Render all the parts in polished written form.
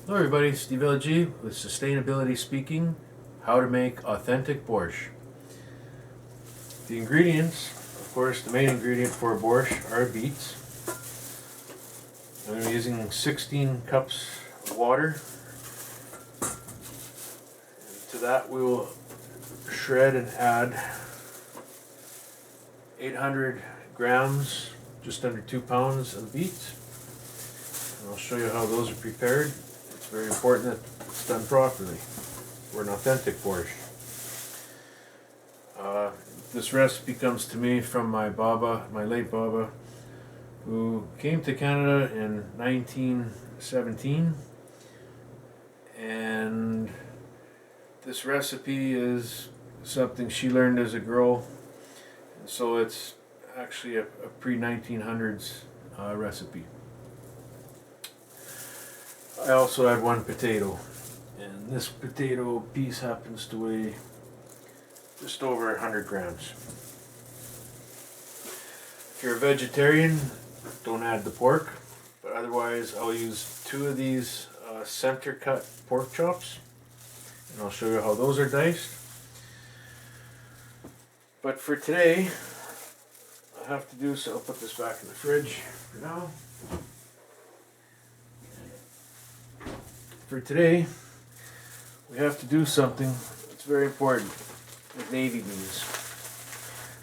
Hello everybody, Steve LG with Sustainability Speaking, how to make authentic borscht. The ingredients, of course, the main ingredient for borscht are beets. I'm going to be using 16 cups of water. And to that we will shred and add 800 grams, just under 2 pounds of beets. And I'll show you how those are prepared. It's very important that it's done properly for an authentic borscht. This recipe comes to me from my late Baba, who came to Canada in 1917, and this recipe is something she learned as a girl, and so it's actually a pre-1900s recipe. I also had one potato, and this potato piece happens to weigh just over 100 grams. If you're a vegetarian, don't add the pork, but otherwise I'll use 2 of these center cut pork chops, and I'll show you how those are diced. But for today, I have to do so. I'll put this back in the fridge for now. For today, we have to do something that's very important with navy beans.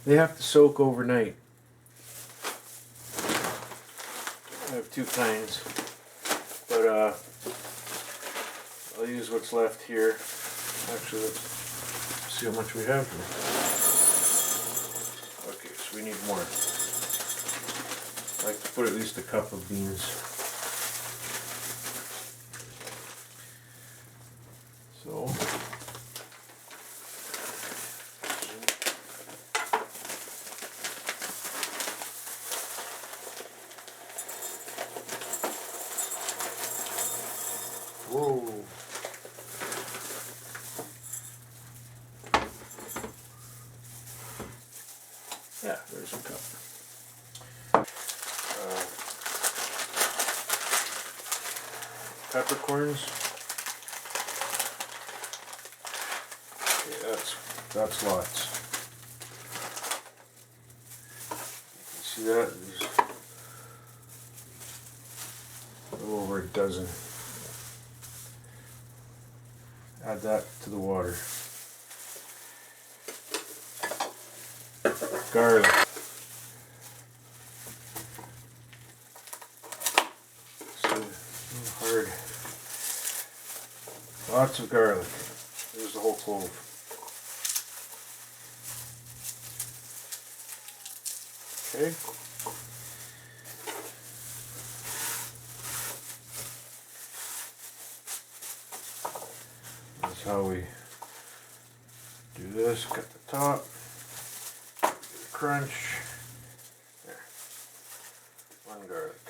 They have to soak overnight. I have 2 kinds, but I'll use what's left here. Actually, let's see how much we have here. Okay, so we need more. I like to put at least a cup of beans. So, whoa. Yeah, there's a cup. Peppercorns. Okay, that's lots. You can see that there's a little over a dozen. Add that to the water. Garlic. So hard. Lots of garlic. There's the whole clove. Okay. That's how we do this. Cut the top. Crunch. There. 1 garlic.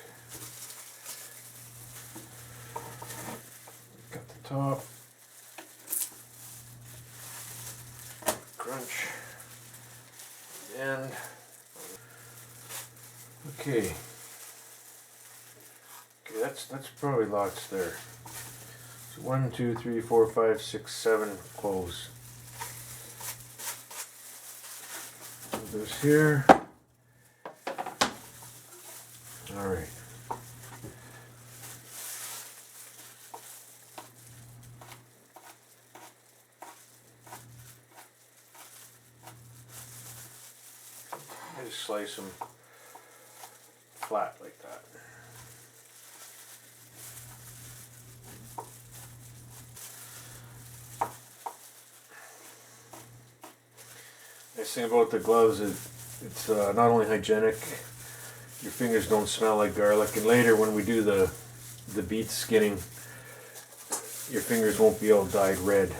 Cut the top. Crunch. And okay. Okay, that's probably lots there. So 1, 2, 3, 4, 5, 6, 7 cloves. Put this here. All right. I just slice them flat like that. Nice thing about the gloves is it's not only hygienic, your fingers don't smell like garlic, and later when we do the beet skinning, your fingers won't be all dyed red.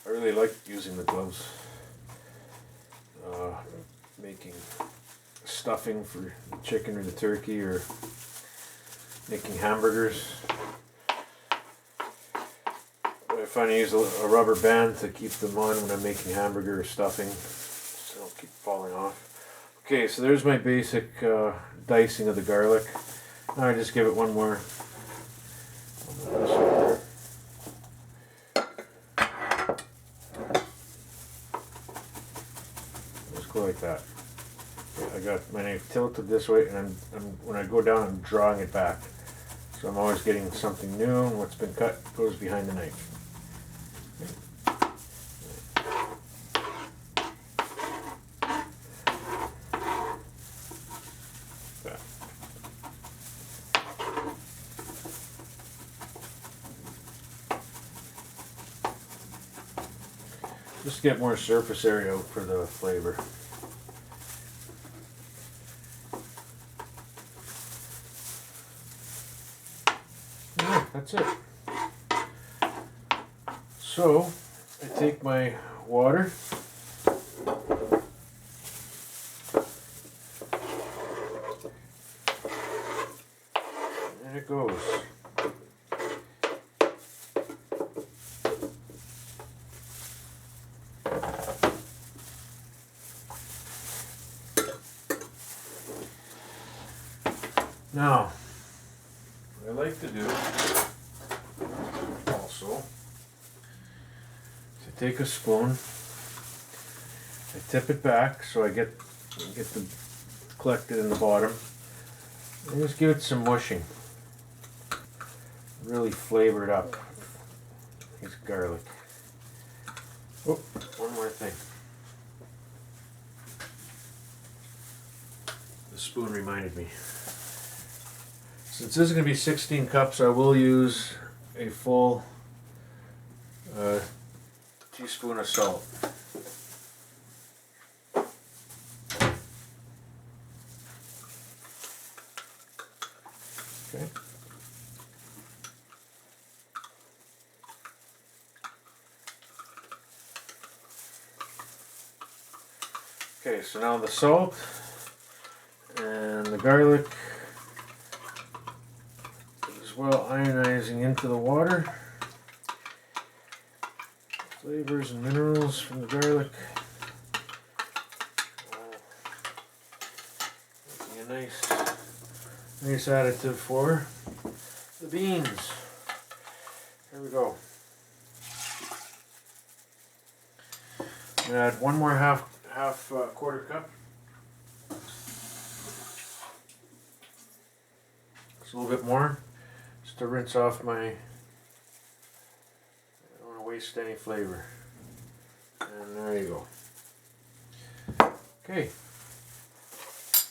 I really like using the gloves, making stuffing for the chicken or the turkey, or making hamburgers. I find I use a rubber band to keep them on when I'm making hamburger or stuffing, so they don't keep falling off. Okay, so there's my basic dicing of the garlic. Now I just give it one more. Just go like that. I got my knife tilted this way, and when I go down, I'm drawing it back. So I'm always getting something new, and what's been cut goes behind the knife. Just get more surface area out for the flavor. Yeah, that's it. So I take my water, and it goes. Now, what I like to do also is I take a spoon, I tip it back so I get the collected in the bottom, and just give it some mushing. Really flavor it up. These garlic. Oh, one more thing. The spoon reminded me. Since this is going to be 16 cups, I will use a full teaspoon of salt. Okay. Okay, so now the salt and the garlic well ionizing into the water. Flavors and minerals from the garlic. Making a nice additive for the beans. Here we go. I'm gonna add one more half quarter cup. Just a little bit more. To rinse off my, I don't want to waste any flavor. And there you go. Okay.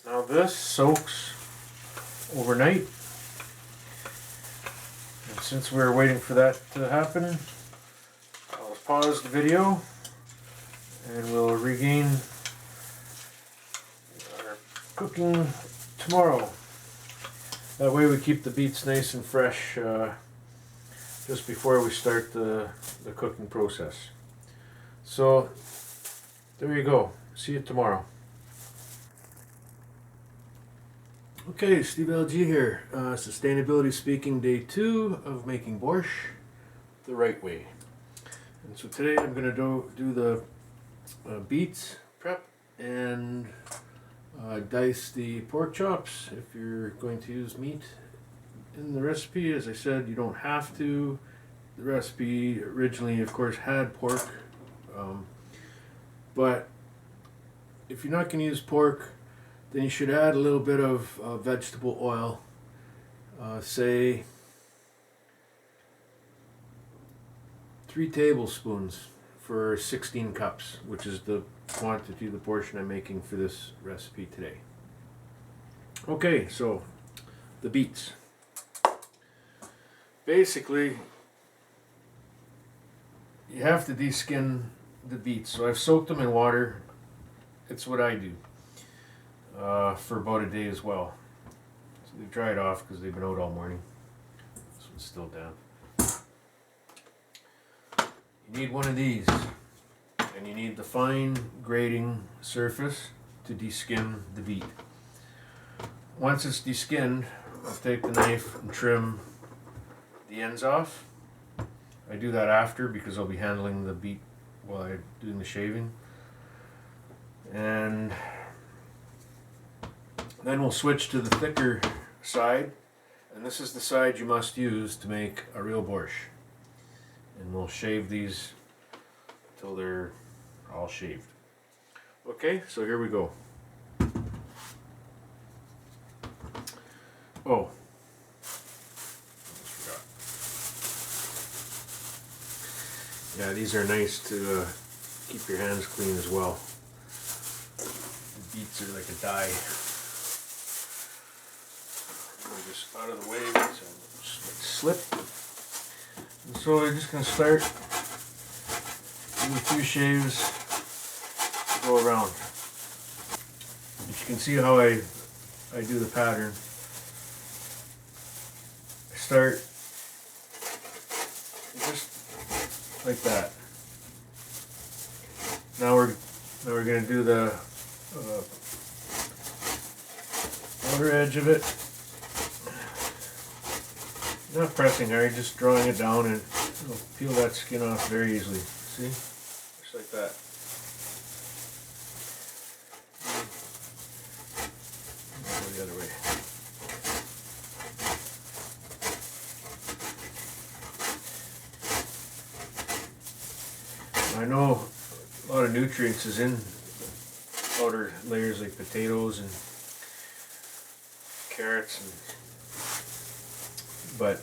Now this soaks overnight. And since we're waiting for that to happen, I'll pause the video and we'll regain our cooking tomorrow. That way we keep the beets nice and fresh just before we start the cooking process. So there you go. See you tomorrow. Okay, Steve LG here. Sustainability Speaking Day 2 of making borscht the right way. And so today I'm going to do the beets prep and dice the pork chops if you're going to use meat in the recipe. As I said, you don't have to. The recipe originally, of course, had pork, but if you're not going to use pork, then you should add a little bit of vegetable oil, say 3 tablespoons for 16 cups, which is the quantity of the portion I'm making for this recipe today. Okay, so the beets. Basically, you have to deskin the beets. So I've soaked them in water. It's what I do for about a day as well. So they've dried off because they've been out all morning. This one's still damp. You need one of these, and you need the fine grating surface to deskin the beet. Once it's deskinned, I'll take the knife and trim the ends off. I do that after because I'll be handling the beet while I'm doing the shaving. And Then we'll switch to the thicker side, and this is the side you must use to make a real borscht. And we'll shave these till they're all shaved. Okay, so here we go. Oh, forgot. Yeah, these are nice to keep your hands clean as well. Beets are like a dye. Just out of the way, so slip. And so we're just going to start with a few shaves to go around. But you can see how I do the pattern. I start just like that. Now we're going to do the outer edge of it. Not pressing hard, just drawing it down, and it'll peel that skin off very easily. See? Just like that. Go the other way. I know a lot of nutrients is in outer layers like potatoes and carrots, but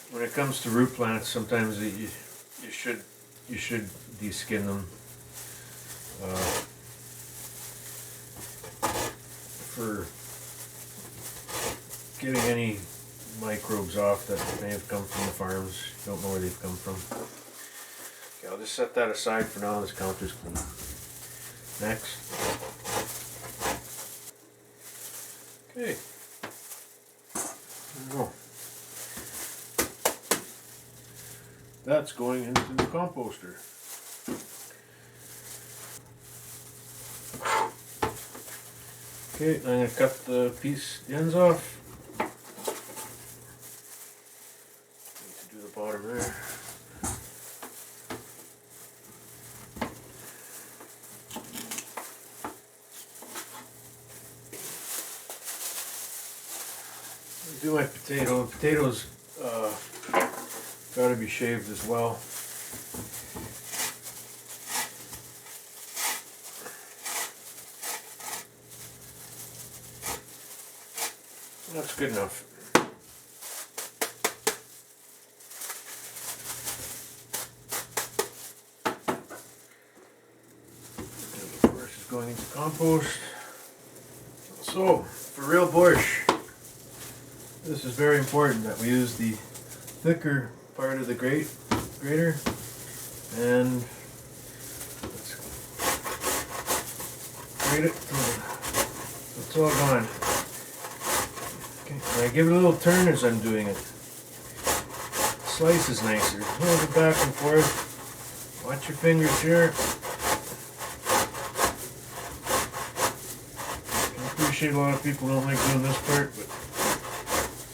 when it comes to root plants, sometimes you should deskin them for getting any microbes off that may have come from the farms. You don't know where they've come from. Okay, I'll just set that aside for now. This counter's clean. Next. Okay. There we go. That's going into the composter. Okay, I'm going to cut the ends off. Need to do the bottom there. Do my potato. Potatoes got to be shaved as well. That's good enough. The borscht is going into compost. So, for real borscht, this is very important that we use the thicker part of the grater, and let's grate it till it's all gone. Okay, and I give it a little turn as I'm doing it. Slice is nicer. Hold it back and forth. Watch your fingers here. I appreciate a lot of people don't like doing this part, but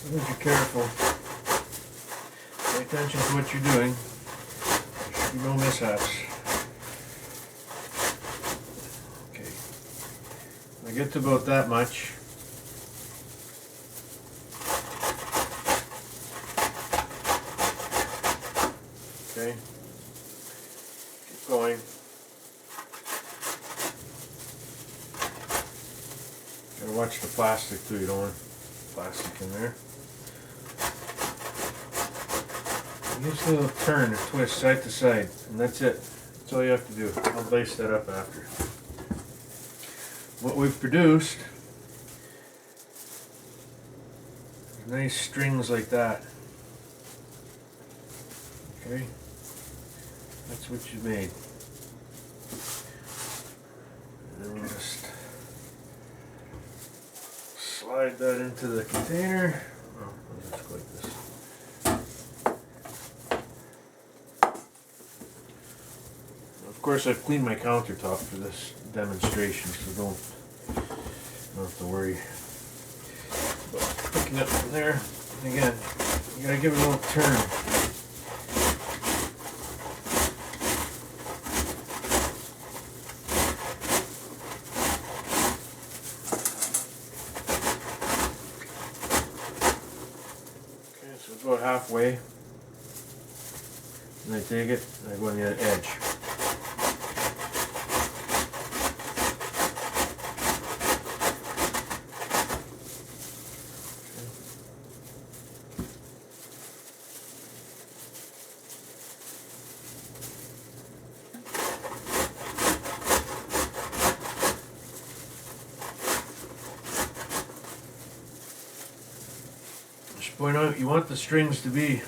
as long as you're careful, pay attention to what you're doing, there should be no mishaps. Okay, when I get to about that much, okay, keep going. Gotta watch the plastic too, you don't want plastic in there. Just a little turn or twist side to side, and that's it. That's all you have to do. I'll lace that up after. What we've produced is nice strings like that. Okay, that's what you made. And then we'll just slide that into the container. Oh, I'll just go like this. Of course, I've cleaned my countertop for this demonstration, so don't have to worry about picking up from there. And again, you gotta give it a little turn. about halfway. And I take it and I go on the edge. Just point out, you want the strings to be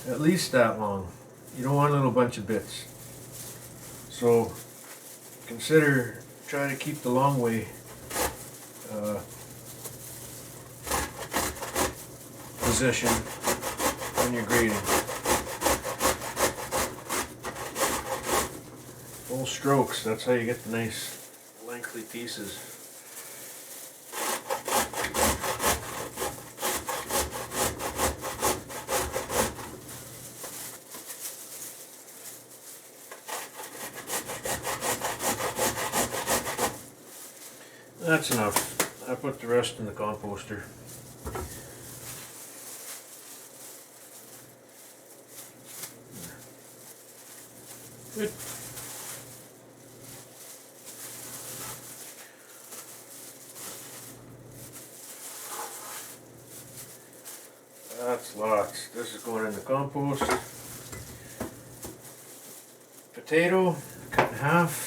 at least that long. You don't want a little bunch of bits. So consider trying to keep the long way position when you're grading. Full strokes, that's how you get the nice lengthy pieces. That's enough. I put the rest in the composter. Good. That's lots. This is going in the compost. Potato, cut in half.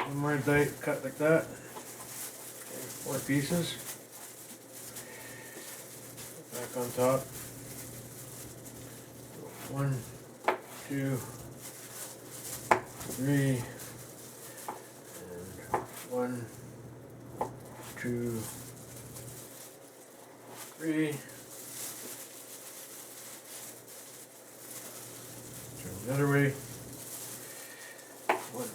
One more dice cut like that. Okay, 4 pieces. Back on top. 1, 2, 3, and 1, 2, 3. Turn the other way. 1.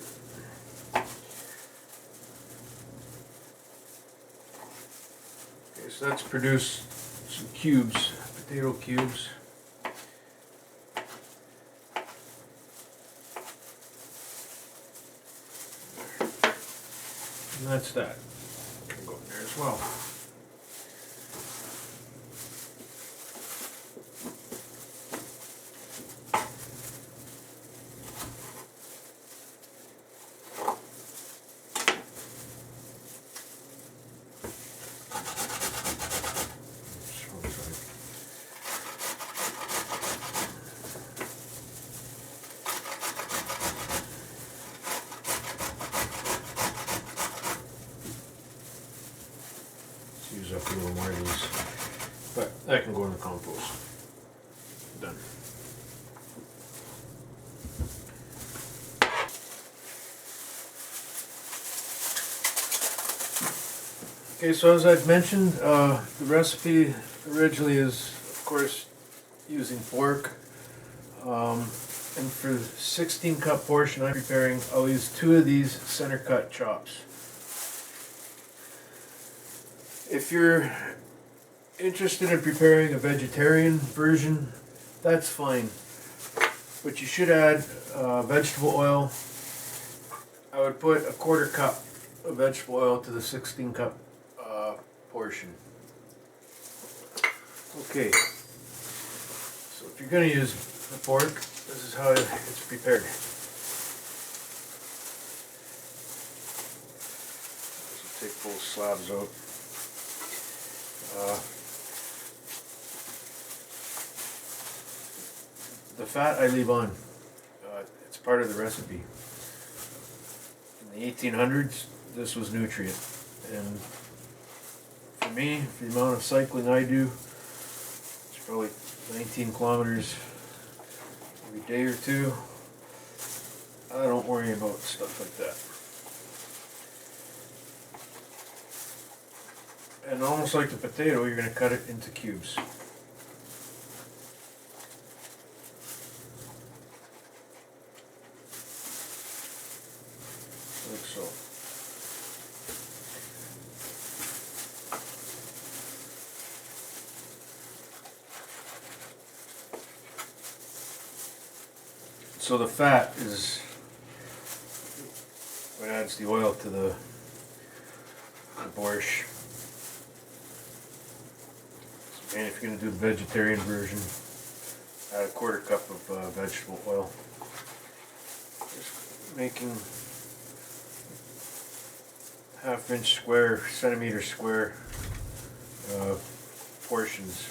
Okay, so that's produced some cubes, potato cubes. And that's that. Can go in there as well. Use up a little more of these, but that can go in the compost. Done. Okay, so as I've mentioned, the recipe originally is, of course, using pork. And for the 16 cup portion I'm preparing, I'll use 2 of these center cut chops. If you're interested in preparing a vegetarian version, that's fine. But you should add vegetable oil. I would put a 1/4 cup of vegetable oil to the 16 cup portion. Okay, so if you're going to use the pork, this is how it's prepared. So take both slabs out. The fat I leave on. It's part of the recipe. In the 1800s, this was nutrient. And for me, for the amount of cycling I do, it's probably 19 kilometers every day or 2. I don't worry about stuff like that. And almost like the potato, you're going to cut it into cubes. Like so. So the fat is what adds the oil to the borscht. And if you're going to do the vegetarian version, add a 1/4 cup of vegetable oil. Just making 1/2 square, centimeter square portions.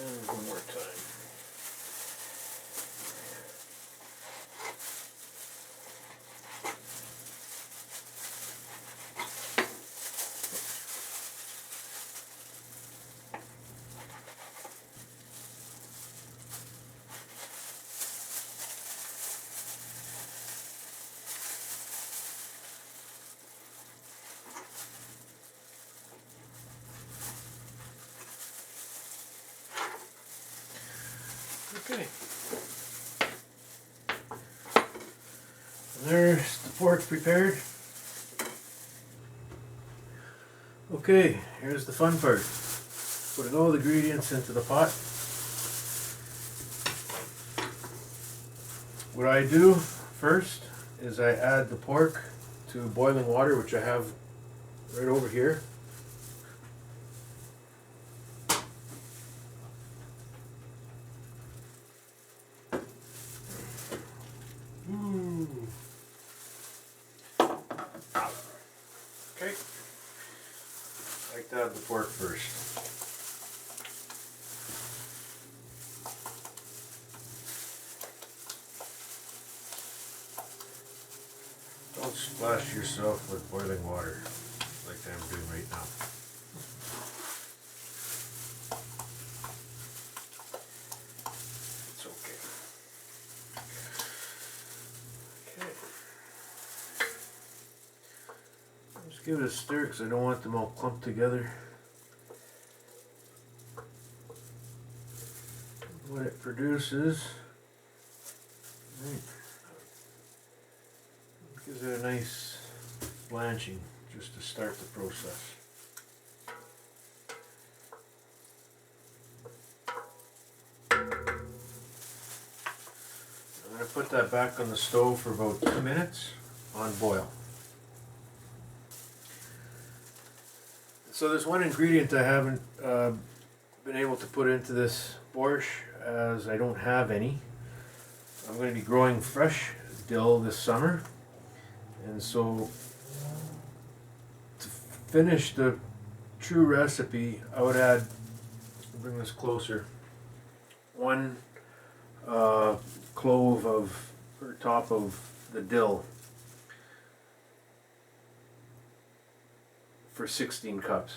And one more time. Okay. And there's the pork prepared. Okay, here's the fun part. Putting all the ingredients into the pot. What I do first is I add the pork to boiling water, which I have right over here. Okay, I like to have the pork first. Don't splash yourself with boiling water like I'm doing right now. It's okay. Okay. Just give it a stir because I don't want them all clumped together. What it produces, right, gives it a nice blanching just to start the process. I'm going to put that back on the stove for about 2 minutes on boil. So there's one ingredient I haven't been able to put into this borscht, as I don't have any. I'm going to be growing fresh dill this summer, and so to finish the true recipe I would add, bring this closer, 1 clove of, or top of the dill for 16 cups.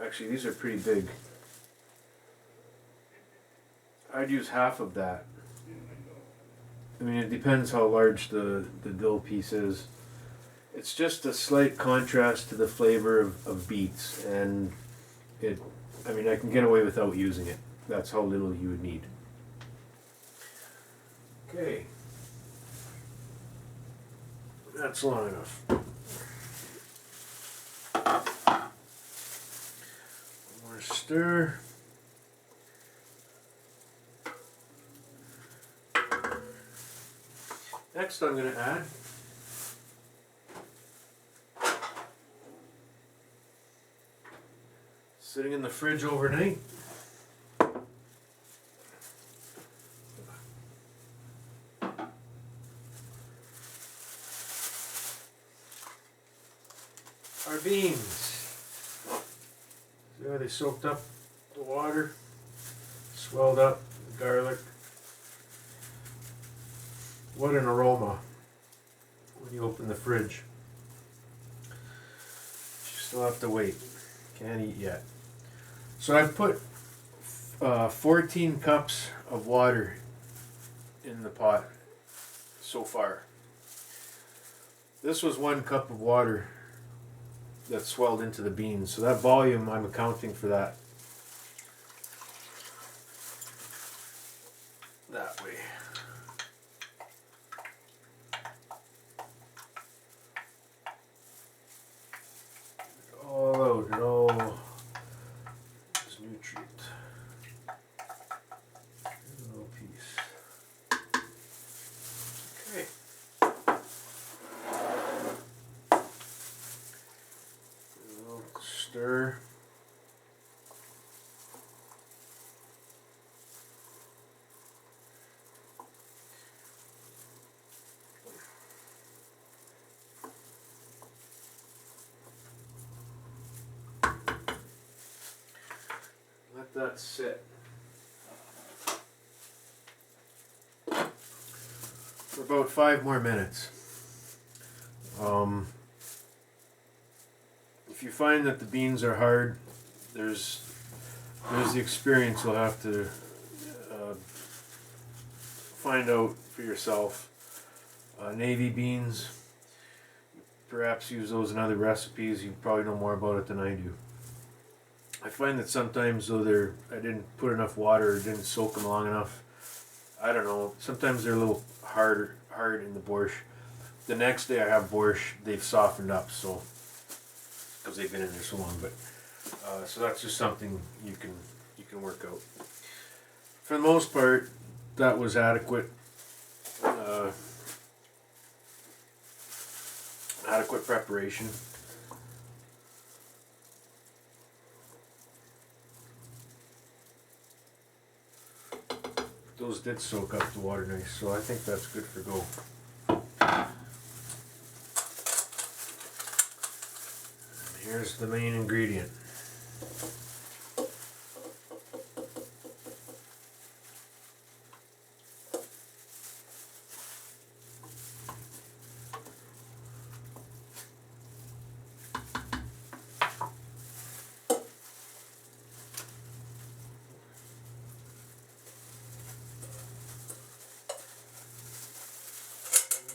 Actually, these are pretty big. I'd use half of that. I mean, it depends how large the dill piece is. It's just a slight contrast to the flavor of beets, and I mean, I can get away without using it. That's how little you would need. Okay. That's long enough. One more stir. Next I'm going to add sitting in the fridge overnight, our beans. See how they soaked up the water, swelled up, the garlic. What an aroma when you open the fridge. You still have to wait. Can't eat yet. So I've put 14 cups of water in the pot so far. This was 1 cup of water that swelled into the beans. So that volume, I'm accounting for that. That way. stir. Let that sit for about 5 more minutes. If you find that the beans are hard, there's the experience you'll have to find out for yourself. Navy beans, perhaps use those in other recipes. You probably know more about it than I do. I find that sometimes though I didn't put enough water or didn't soak them long enough. I don't know. Sometimes they're a little hard in the borscht. The next day I have borscht, they've softened up, so because they've been in there so long. But so that's just something you can work out. For the most part, that was adequate. Adequate preparation. Those did soak up the water nice, so I think that's good for go. And here's the main ingredient.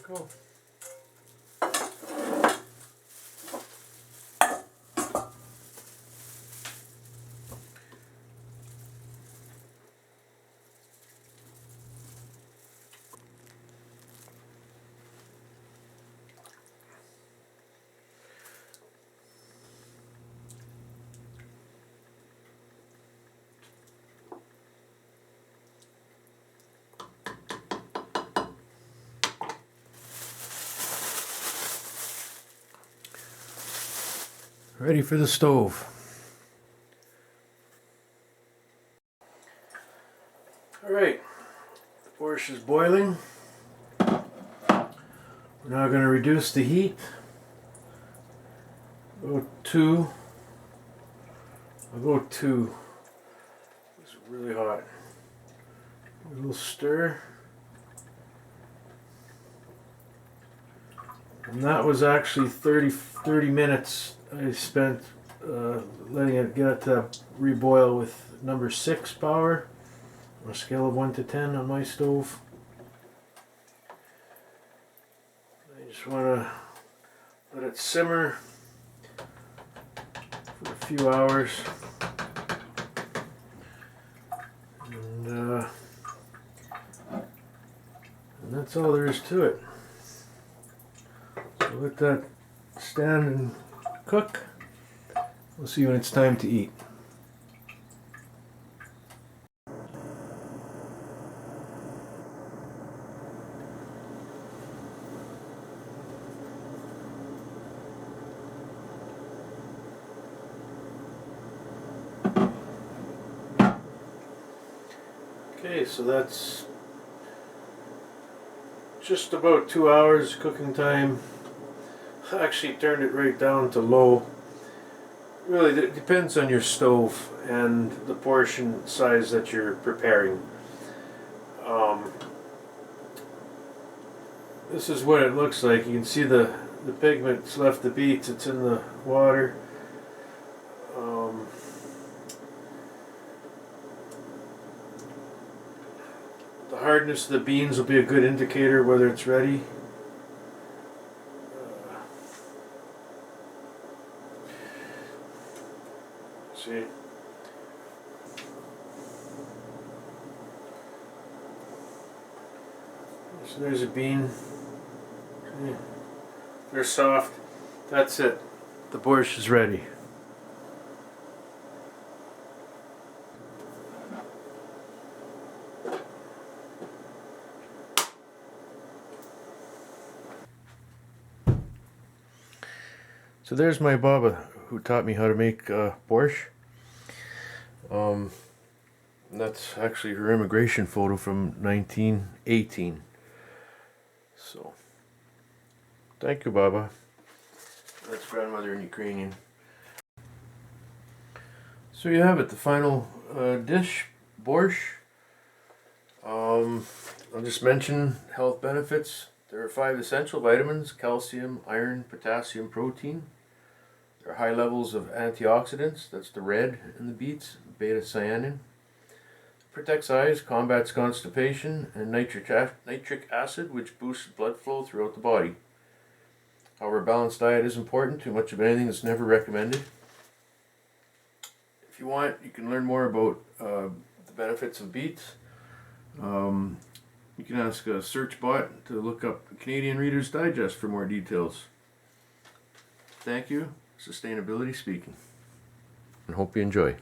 Go. Ready for the stove. Alright, the borscht is boiling. We're now going to reduce the heat. I'll go 2. It's really hot. A little stir. And that was actually 30 minutes I spent letting it get to reboil with number 6 power on a scale of 1 to 10 on my stove. I just want to let it simmer for a few hours. And that's all there is to it. So let that stand and cook. We'll see when it's time to eat. Okay, so that's just about 2 hours cooking time. I actually turned it right down to low. Really, it depends on your stove and the portion size that you're preparing. This is what it looks like. You can see the pigment's left the beets. It's in the water. The hardness of the beans will be a good indicator whether it's ready. See. So there's a bean. See. They're soft. That's it. The borscht is ready. So there's my Baba who taught me how to make borscht. That's actually her immigration photo from 1918. So, thank you, Baba. That's grandmother in Ukrainian. So you have it, the final dish, borscht. I'll just mention health benefits. There are 5 essential vitamins: calcium, iron, potassium, protein. There are high levels of antioxidants, that's the red in the beets, beta-cyanin. Protects eyes, combats constipation, and nitric acid, which boosts blood flow throughout the body. However, a balanced diet is important. Too much of anything is never recommended. If you want, you can learn more about the benefits of beets. You can ask a search bot to look up Canadian Reader's Digest for more details. Thank you. Sustainability Speaking. And hope you enjoy.